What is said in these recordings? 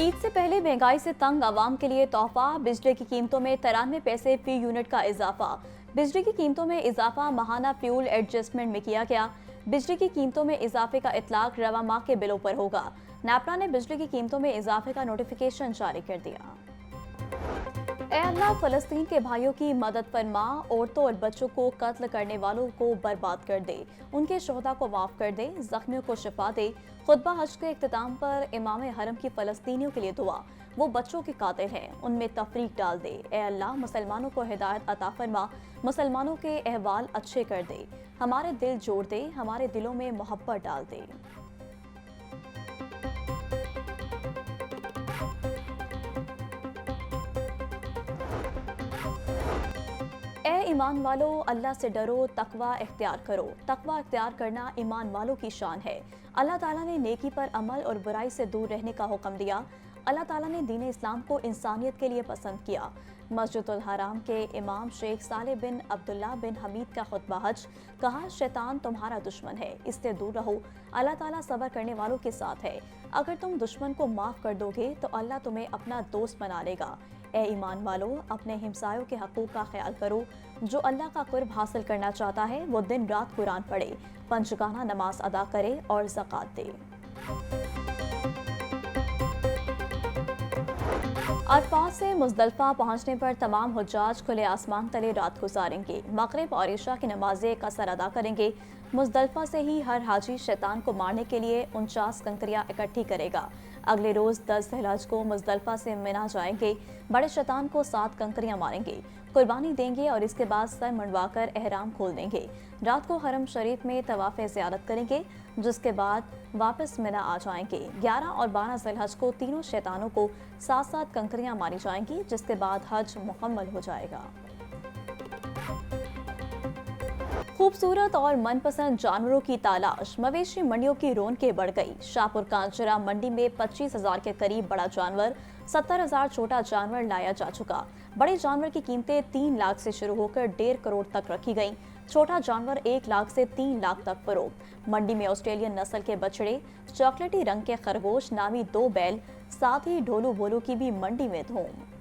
ईद से पहले महंगाई से तंग आवाम के लिए तोहफा। बिजली की कीमतों में 93 पैसे फी यूनिट का इजाफा। बिजली की कीमतों में इजाफा माहाना फ्यूल एडजस्टमेंट में किया गया। बिजली की कीमतों में इजाफे का इतलाक रवा माह के बिलों पर होगा। नेपरा ने बिजली की कीमतों में इजाफे का नोटिफिकेशन जारी कर दिया। ए अल्लाह, फलस्तीन के भाइयों की मदद फरमा। औरतों और बच्चों को कत्ल करने वालों को बर्बाद कर दे, उनके शोहदा को माफ कर दे, जख्मियों को शिफा दे। खुतबा हज के इख्तिताम पर इमाम हरम की फलस्तीनियों के लिए दुआ। वो बच्चों के कातिल हैं, उनमें तफरीक डाल दे। ए अल्लाह, मुसलमानों को हिदायत अता फरमा, मुसलमानों के अहवाल अच्छे कर दे, हमारे दिल जोड़ दे, हमारे दिलों में मोहब्बत डाल दे। ए ईमान वालो, अल्लाह से डरो, तकवा इख्तियार करो। तकवा इख्तियार करना ईमान वालों की शान है। अल्लाह ताला ने नेकी पर अमल और बुराई से दूर रहने का हुक्म दिया। अल्लाह ताला ने दीन इस्लाम को इंसानियत के लिए पसंद किया। मस्जिदुल हराम के इमाम शेख साले बिन अब्दुल्ला बिन हमीद का खुतबा हज। कहा, शैतान तुम्हारा दुश्मन है, इससे दूर रहो। अल्लाह ताला सब्र करने वालों के साथ है। अगर तुम दुश्मन को माफ कर दोगे तो अल्लाह तुम्हें अपना दोस्त बना लेगा। ए ईमान वालो, अपने हिमसायों के हकूक का ख्याल करो। जो अल्लाह का कुर्ब हासिल करना चाहता है वो दिन रात कुरान पढ़े, पंचगाना नमाज अदा करे और ज़कात दे। अरफात से मुज़दलिफ़ा पहुंचने पर तमाम हुज्जाज खुले आसमान तले रात गुजारेंगे। मगरिब और इशा की नमाजें कसर अदा करेंगे। मुज़दलिफ़ा से ही हर हाजी शैतान को मारने के लिए 49 कंकरियां इकट्ठी करेगा। अगले रोज 10 ज़िलहज को मुज़दलिफ़ा से मिना जाएंगे। बड़े शैतान को 7 कंकरियां मारेंगे, कुर्बानी देंगे और इसके बाद सर मंडवाकर एहराम खोल देंगे। रात को हरम शरीफ में तवाफ़ ज़ियारत करेंगे, जिसके बाद वापस मिना आ जाएंगे। 11 और 12 ज़िलहज को तीनों शैतानों को 7-7 कंकरियां मारी जाएंगी, जिसके बाद हज मुकम्मल हो जाएगा। खूबसूरत और मनपसंद जानवरों की तलाश। मवेशी मंडियों की रौनकें बढ़ गई। शाहपुर कांचरा मंडी में 25,000 के करीब बड़ा जानवर, 70,000 छोटा जानवर लाया जा चुका। बड़े जानवर की कीमतें 3 लाख से शुरू होकर 1.5 करोड़ तक रखी गईं। छोटा जानवर 1 लाख से 3 लाख तक फरोख्त। मंडी में ऑस्ट्रेलियन नस्ल के बछड़े, चॉकलेटी रंग के खरगोश, नामी 2 बैल, साथ ही ढोलू बोलू की भी मंडी में धूम।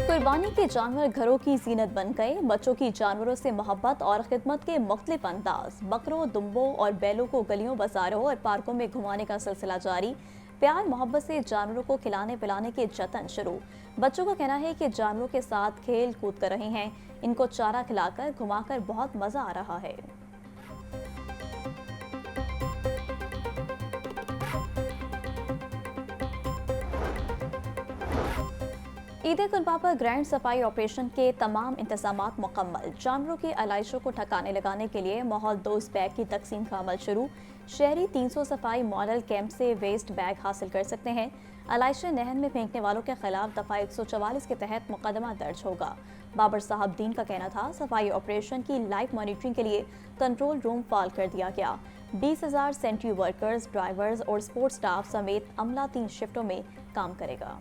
कुर्बानी के जानवर घरों की जीनत बन गए। बच्चों की जानवरों से मोहब्बत और खिदमत के मुख्तलिफ अंदाज। बकरों, दुम्बों और बैलों को गलियों, बाजारों और पार्कों में घुमाने का सिलसिला जारी। प्यार मोहब्बत से जानवरों को खिलाने पिलाने के जतन शुरू। बच्चों का कहना है कि जानवरों के साथ खेल कूद कर रहे हैं। इनको चारा खिलाकर घुमाकर बहुत मजा आ रहा है। ईद-ए-कुर्बा पर ग्रैंड सफाई ऑपरेशन के तमाम इंतजामात मुकम्मल। जानवरों की आलाइशों को ठिकाने लगाने के लिए माहौल दोस्त बैग की तकसीम का अमल शुरू। शहरी 300 सफाई मॉडल कैंप से वेस्ट बैग हासिल कर सकते हैं। आलाइशें नहर में फेंकने वालों के खिलाफ दफा 144 के तहत मुकदमा दर्ज होगा। बाबर साहब दीन का कहना था, सफाई ऑपरेशन की लाइव मॉनिटरिंग के लिए कंट्रोल रूम फाल कर दिया गया। 20,000 सेंट्री वर्कर्स, ड्राइवर्स और सपोर्ट स्टाफ समेत अमला 3 शिफ्टों में काम करेगा।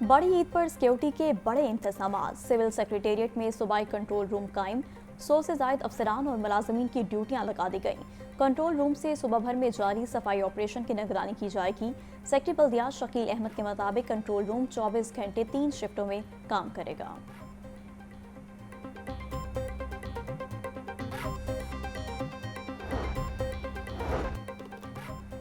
बड़ी ईद पर सिक्योरिटी के बड़े इंतजाम। सिविल सेक्रेटेरिएट में सूबाई कंट्रोल रूम कायम। 100 से ज्यादा अफसरान और मुलाजमीन की ड्यूटियां लगा दी गईं। कंट्रोल रूम से सुबह भर में जारी सफाई ऑपरेशन की निगरानी की जाएगी। सेक्रेटरी बल्दियात शकील अहमद के मुताबिक कंट्रोल रूम 24 घंटे 3 शिफ्टों में काम करेगा।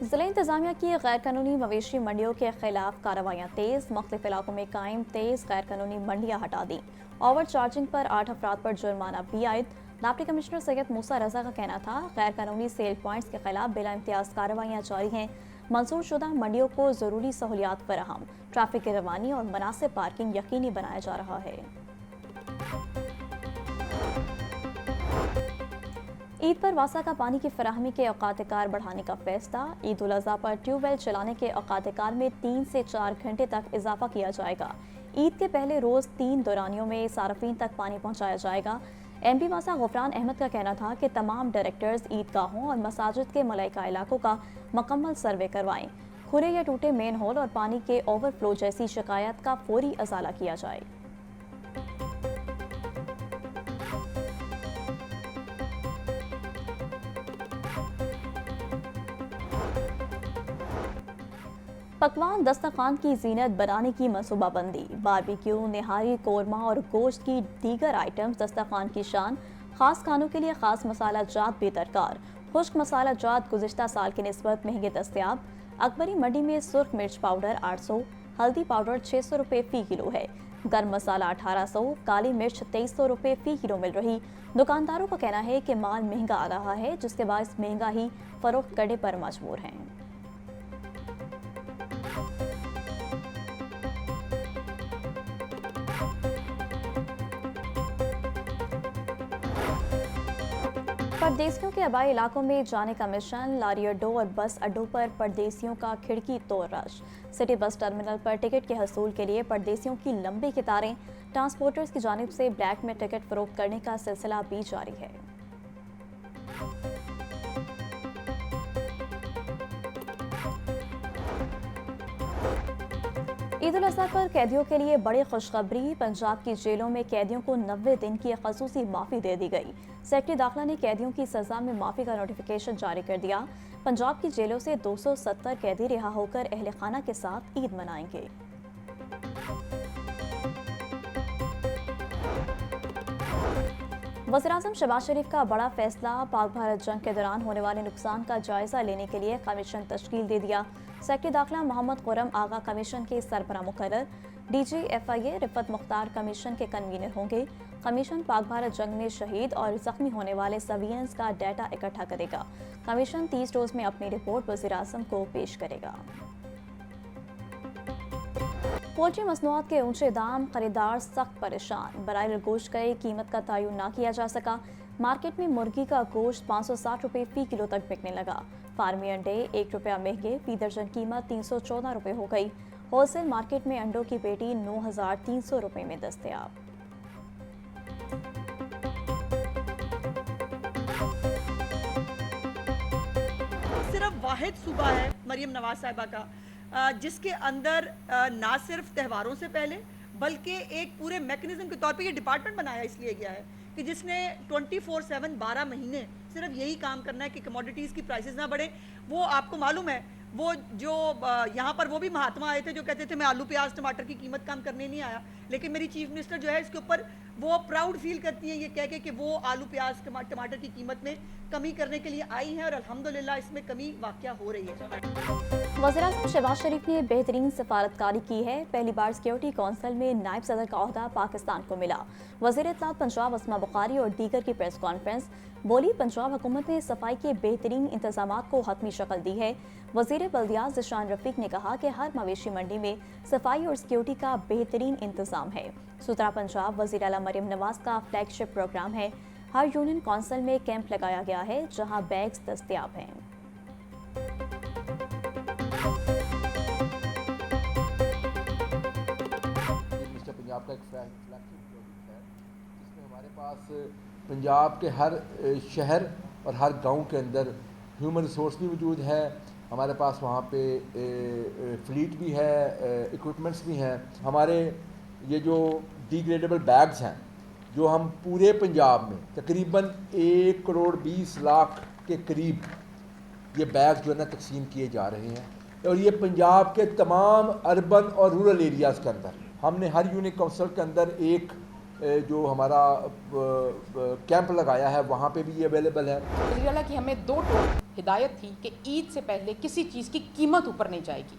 जिला इंतजामिया की गैर कानूनी मवेशी मंडियों के खिलाफ कार्रवाइयाँ तेज। मुख्तलिफ इलाकों में कायम तेज गैर कानूनी मंडियाँ हटा दी। ओवर चार्जिंग पर 8 अफराद पर जुर्माना भी आयद। डिप्टी कमिश्नर सैयद मूसा रजा का कहना था, गैर कानूनी सेल पॉइंट्स के खिलाफ बिला इम्तियाज कार्रवाइयाँ जारी हैं। मंजूर शुदा मंडियों को जरूरी सहूलियात फराहम, ट्रैफिक की रवानी और मुनासिब पार्किंग यकीनी बनाया जा रहा है। ईद पर वासा का पानी की फराहमी के औकात-ए-कार बढ़ाने का फैसला। ईद उल अज़हा पर ट्यूबवेल चलाने के औकात-ए-कार में 3 से 4 घंटे तक इजाफा किया जाएगा। ईद के पहले रोज 3 दौरानियों में सार्फिन तक पानी पहुंचाया जाएगा। एमपी वासा गुफरान अहमद का कहना था कि तमाम डायरेक्टर्स ईदगाहों और मसाजिद के मलाइका इलाकों का मुकम्मल सर्वे करवाएं, खुले या टूटे मेन हॉल और पानी के ओवरफ्लो जैसी शिकायत का फौरी अजाला किया जाए। पकवान दस्तरखान की जीनत बनाने की मनसूबाबंदी, बारबेक्यू, निहारी, कोरमा और गोश्त की दीगर आइटम्स दस्तरखान की शान। खास खानों के लिए खास मसाला जात भी दरकार। खुश्क मसाला जात गुज़िश्ता साल की निस्बत महंगे दस्तयाब। अकबरी मंडी में सुर्ख मिर्च पाउडर 800, हल्दी पाउडर 600 रुपये फ़ी किलो है। गर्म मसाला 1800, काली मिर्च 2300 रुपये फ़ी किलो मिल रही। दुकानदारों का कहना है कि माल महंगा आ रहा है, जिसके बायस महंगा ही फरोख्त करने पर मजबूर हैं। परदेसियों के आबाई इलाकों में जाने का मिशन, लारी अड्डों और बस अड्डों पर परदेसियों का खिड़की तोड़ रश। सिटी बस टर्मिनल पर टिकट के हसूल के लिए परदेसियों की लंबी कतारें। ट्रांसपोर्टर्स की जानिब से ब्लैक में टिकट फरोख्त करने का सिलसिला भी जारी है। ईद उल अज़हा पर कैदियों के लिए बड़ी खुशखबरी, पंजाब की जेलों में कैदियों को 90 दिन की खसूसी माफ़ी दे दी गई। सेक्रेटरी दाखिला ने कैदियों की सज़ा में माफ़ी का नोटिफिकेशन जारी कर दिया। पंजाब की जेलों से 270 कैदी रिहा होकर अहले खाना के साथ ईद मनाएंगे। वज़ीर-ए-आज़म शहबाज शरीफ का बड़ा फैसला, पाक भारत जंग के दौरान होने वाले नुकसान का जायजा लेने के लिए कमीशन तश्कील दे दिया। सेक्रेटरी दाखिला मोहम्मद खुर्रम आगा कमीशन के सरबराह मुकर्रर। DG FIA Rifat Mukhtar commission के कन्वीनर होंगे। कमीशन पाक भारत जंग में शहीद और जख्मी होने वाले सिविलियंस का डाटा इकट्ठा करेगा। कमीशन 30 रोज में अपनी रिपोर्ट वज़ीर-ए-आज़म को पेश करेगा। पोल्ट्री मसनूआत के ऊंचे दाम, खरीदार सख्त परेशान। बराए गोश्त की कीमत का तयन ना किया जा सका। मार्केट में मुर्गी का गोश्त 560 रुपये फ़ी किलो तक बिकने लगा। फार्मी अंडे 1 रुपया महंगे, फ़ी दर्जन कीमत 314 रुपये हो गई। होलसेल मार्केट में अंडों की पेटी 9300 रुपये में दस्तयाब। सिर्फ वाहिद सूबा है मरियम नवाज साहिबा का जिसके अंदर ना सिर्फ त्योहारों से पहले बल्कि एक पूरे मैकेनिज्म के तौर पे ये डिपार्टमेंट बनाया इसलिए गया है कि जिसने 24/7 12 महीने सिर्फ यही काम करना है कि कमोडिटीज़ की प्राइसेस ना बढ़े। वो आपको मालूम है, वो जो यहाँ पर वो भी महात्मा आए थे जो कहते थे मैं आलू प्याज टमाटर की कीमत कम करने नहीं आया, लेकिन मेरी चीफ मिनिस्टर जो है इसके ऊपर वो प्राउड फील करती हैं ये कह के कि वो आलू प्याज टमाटर की कीमत में कमी करने के लिए आई हैं और अल्हम्दुलिल्लाह इसमें कमी वाक़या हो रही है। वज़ीर-ए-आज़म शहबाज शरीफ ने बेहतरीन सफारतकारी की है। पहली बार सिक्योरिटी कौंसिल में नायब सदर का ओहदा पाकिस्तान को मिला। वज़ीर इत्तलात पंजाब अस्मा बुखारी और दीगर की प्रेस कॉन्फ्रेंस। बोली, पंजाब हुकूमत ने सफाई के बेहतरीन इंतजामात को हतमी शक्ल दी है। वज़ीर बल्दियात ज़िशान रफ़ीक ने कहा कि हर मवेशी मंडी में सफाई और सिक्योरिटी का बेहतरीन इंतजाम है। सुथरा पंजाब वज़ीर आला मरियम नवाज का फ्लैगशिप प्रोग्राम है। हर यूनियन कौंसिल में कैंप लगाया गया है जहां बैग्स दस्तयाब हैं। पंजाब का एक फ्लैगशिप प्रोजेक्ट है जिसमें हमारे पास पंजाब के हर शहर और हर गांव के अंदर ह्यूमन रिसोर्स भी मौजूद है। हमारे पास वहाँ पे फ्लीट भी है, इक्विपमेंट्स भी हैं। हमारे ये जो डिग्रेडेबल बैग्स हैं जो हम पूरे पंजाब में तकरीबन 1 करोड़ 20 लाख के करीब ये बैग जो है ना तकसीम किए जा रहे हैं और ये पंजाब के तमाम अर्बन और रूरल एरियाज़ के अंदर हमने हर यूनिट काउंसिल के अंदर एक जो हमारा कैंप लगाया है वहाँ पे भी ये अवेलेबल है। वज़ीर की हमें 2 टोक हिदायत थी कि ईद से पहले किसी चीज़ की कीमत ऊपर नहीं जाएगी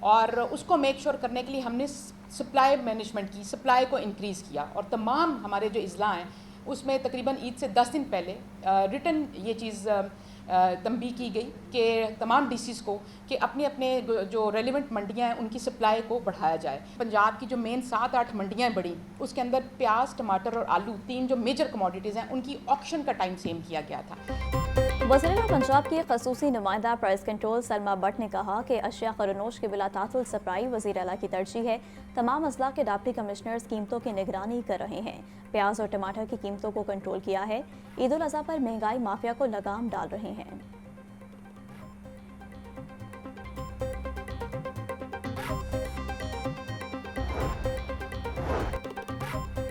और उसको मेक श्योर करने के लिए हमने सप्लाई मैनेजमेंट की, सप्लाई को इंक्रीज़ किया और तमाम हमारे जो इज़ला हैं उसमें तकरीबन ईद से 10 दिन पहले रिटन ये चीज़ तंबी की गई कि तमाम डीसीज़ को कि अपने अपने जो रेलिवेंट मंडियां हैं उनकी सप्लाई को बढ़ाया जाए। पंजाब की जो मेन 7-8 मंडियां बढ़ी उसके अंदर प्याज, टमाटर और आलू 3 जो मेजर कमोडिटीज़ हैं उनकी ऑक्शन का टाइम सेम किया गया था। वज़ीर-ए-आला पंजाब की खसूसी नुमाइंदा प्राइस कंट्रोल सलमा बट ने कहा कि अशिया खरनोश के बिला तातुल सप्लाई वज़ीर-ए-आला की तरजीह है। तमाम अजला के डिप्टी कमिश्नर्स कीमतों की निगरानी कर रहे हैं। प्याज और टमाटर की कीमतों को कंट्रोल किया है। ईद उल अज़हा पर महंगाई माफिया को लगाम डाल रहे हैं।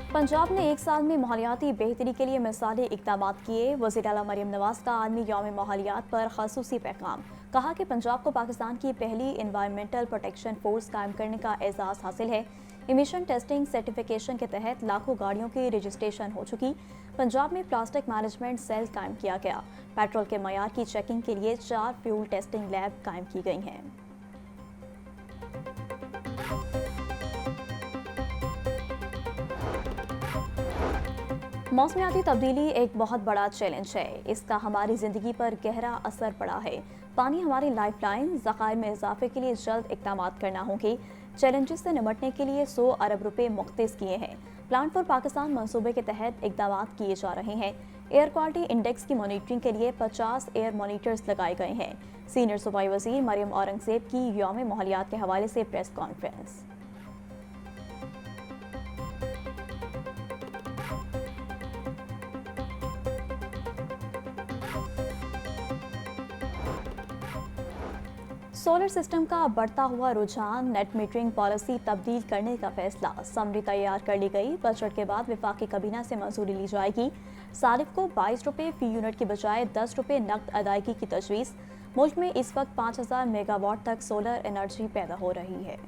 पंजाब ने एक साल में माहौलियाती बेहतरी के लिए मिसाली इक़दाम किए। वज़ीर-ए-आला मरियम नवाज का आलमी यौम माहौलियात पर खसूसी पैगाम। कहा कि पंजाब को पाकिस्तान की पहली इन्वायरमेंटल प्रोटेक्शन फोर्स कायम करने का एजाज़ हासिल है। इमिशन टेस्टिंग सर्टिफिकेशन के तहत लाखों गाड़ियों की रजिस्ट्रेशन हो चुकी। पंजाब में प्लास्टिक मैनेजमेंट सेल कायम किया गया। पेट्रोल के मयार की चेकिंग के लिए 4 फ्यूल टेस्टिंग लैब कायम की गई हैं। मौसमियाती तब्दीली एक बहुत बड़ा चैलेंज है। इसका हमारी ज़िंदगी पर गहरा असर पड़ा है। पानी हमारी लाइफलाइन, ज़खायर में इजाफे के लिए जल्द इक़दाम करना होंगे। चैलेंजेस से निपटने के लिए 100 अरब रुपए मुख्तस किए हैं। प्लान फॉर पाकिस्तान मंसूबे के तहत इक़दाम किए जा रहे हैं। एयर क्वालिटी इंडेक्स की मॉनिटरिंग के लिए 50 एयर मॉनिटर्स लगाए गए हैं। सीनियर सूबाई वज़ीर मरियम औरंगज़ेब की यौम माहौलियात के हवाले से प्रेस कॉन्फ्रेंस। सोलर सिस्टम का बढ़ता हुआ रुझान, नेट मीटरिंग पॉलिसी तब्दील करने का फैसला। समरी तैयार कर ली गई। बजट के बाद वफाकी काबीना से मंजूरी ली जाएगी। सारिफ को 22 रुपये फी यूनिट की बजाय 10 रुपये नकद अदायगी की तजवीज़। मुल्क में इस वक्त 5000 मेगावाट तक सोलर एनर्जी पैदा हो रही है।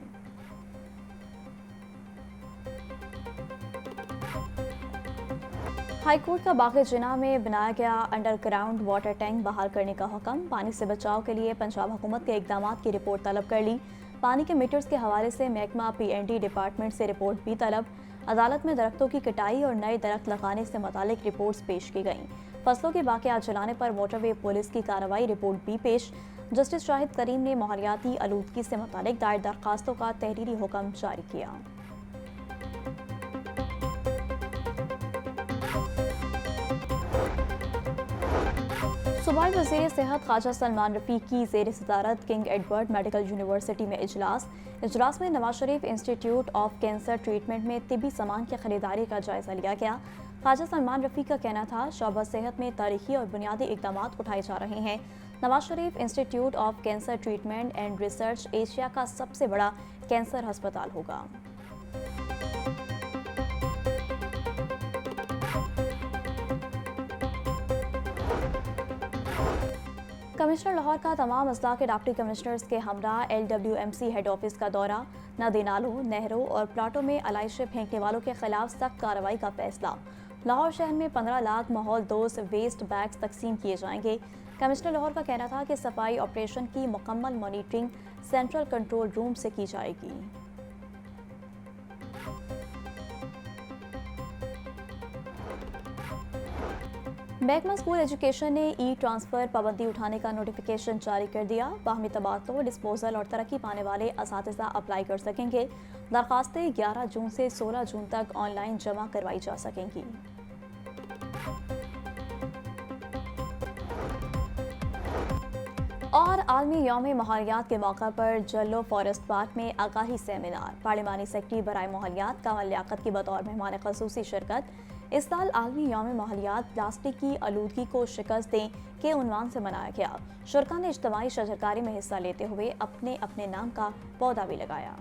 हाईकोर्ट का बाग़ जिना में बनाया गया अंडरग्राउंड वाटर टैंक बहाल करने का हुक्म। पानी से बचाव के लिए पंजाब हुकूमत के इक़दाम की रिपोर्ट तलब कर ली। पानी के मीटर्स के हवाले से महकमा PND डिपार्टमेंट से रिपोर्ट भी तलब। अदालत में दरख्तों की कटाई और नए दरख्त लगाने से मुतालिक रिपोर्ट्स पेश की गईं। फसलों के वाक़यात जलाने पर मोटरवे पुलिस की कार्रवाई रिपोर्ट भी पेश। जस्टिस शाहिद करीम ने माहौलियाती आलूदगी से मुतालिक दायर दरखास्तों का तहरीरी हुक्म जारी किया। सूबाई वज़ीर सेहत ख्वाजा सलमान रफ़ीक की ज़ेर सदारत किंग एडवर्ड मेडिकल यूनिवर्सिटी में इजलास में Nawaz Sharif institute of cancer treatment में तिब्बी सामान की खरीदारी का जायज़ा लिया गया। ख्वाजा सलमान रफ़ीक का कहना था शोबा सेहत में तारीखी और बुनियादी इक़दाम उठाए जा रहे हैं। Nawaz Sharif institute of cancer treatment and research Asia का सबसे बड़ा कैंसर अस्पताल होगा। कमिश्नर लाहौर का तमाम अजला के डिप्टी कमिश्नर्स के हमरा LWMC हेड ऑफिस का दौरा। नदी नालों, नहरों और प्लाटों में अलाइशें फेंकने वालों के खिलाफ सख्त कार्रवाई का फैसला। लाहौर शहर में 15 लाख माहौल दोस्त वेस्ट बैग्स तकसीम किए जाएंगे। कमिश्नर लाहौर का कहना था कि सफाई ऑपरेशन की मुकम्मल मॉनिटरिंग सेंट्रल कंट्रोल रूम से की जाएगी। महकमा स्कूल एजुकेशन ने ट्रांसफ़र पाबंदी उठाने का नोटिफिकेशन जारी कर दिया। बाहमी तबादलों, डिस्पोजल और तरक्की पाने वाले असातिज़ा अप्लाई कर सकेंगे। दरखास्तें 11 जून से 16 जून तक ऑनलाइन जमा करवाई जा सकेंगी। और आलमी यौम माहौलियात के मौका पर जल्लो फॉरेस्ट पार्क में आगाही सेमिनार। पार्लिमानी सेक्रेटरी बराए माहौलियात कमल लियाकत की बतौर मेहमान खसूसी शिरकत। इस साल आलमी यौम माहौलियात प्लास्टिक की आलूदगी को शिकस्त दें के उन्वान से मनाया गया। शुरका ने इज्तिमाई शजरकारी में हिस्सा लेते हुए अपने अपने नाम का पौधा भी लगाया।